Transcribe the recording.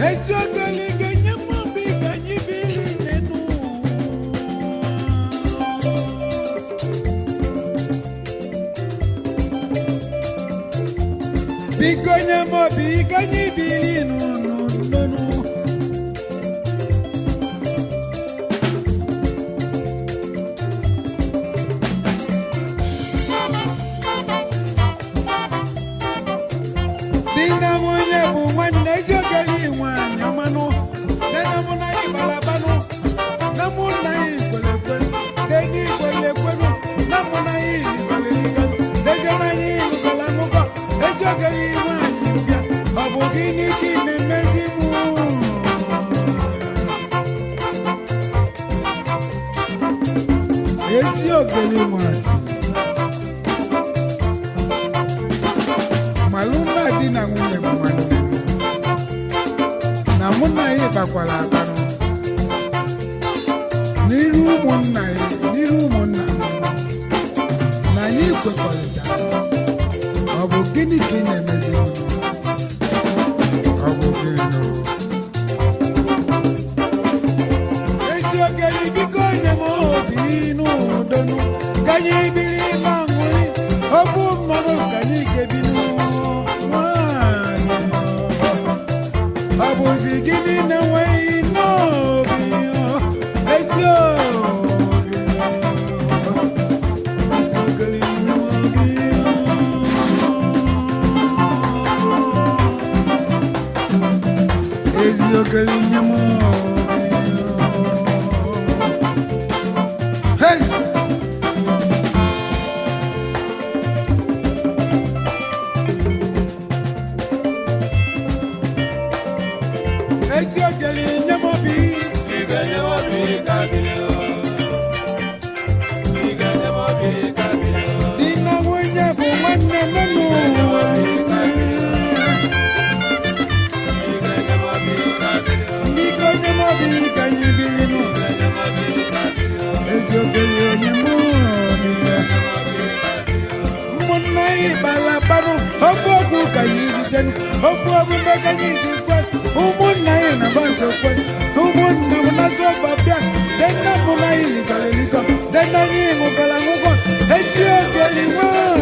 Ezogali ganyama biganyi bili nenu. Biganyama biganyi bili nenu. Dina mwenye bumwane ezogali mwanya mano. Nena muna ibalabano. Namuna ikwelekwe. Deni kwelekwenu. Namuna ikwelekanu. Dejana ikwelamuko. Ezogali mwanya mbya. Abogini kine mezimu. Ezogali mwanya. Maluna dina nwunye mwanne na muna ye bakwala akano n'iru ụmụnna ya n'iru ụmụnna na anyị kwekọrịta ọ bụ gịnị ka ị na-emezi ọ bụ gịnị ezi ogeli biko nye m obi n'udonu ka anyị biri ma nwụrị ọ bụ mmanụ ka anyị ga-ebi Abuzi gini na wei no bio esyo esyo galinya mo hey Ezogali nyamobi, iga nyamobi kabilo. Iga nyamobi kabilo. Dina mwenye bumane nenu. Iga nyamobi kabilo. Iga nyamobi kanyibilo. Iga nyamobi kabilo. Ezogali nyamobi. Munai balabaro, obogu kanyibiten, obogu kanyibiten. Umunna na banso kwe, umunna munazo babia, dena muna ili kaleliko, dena ni mukala mukon, esio geli mo.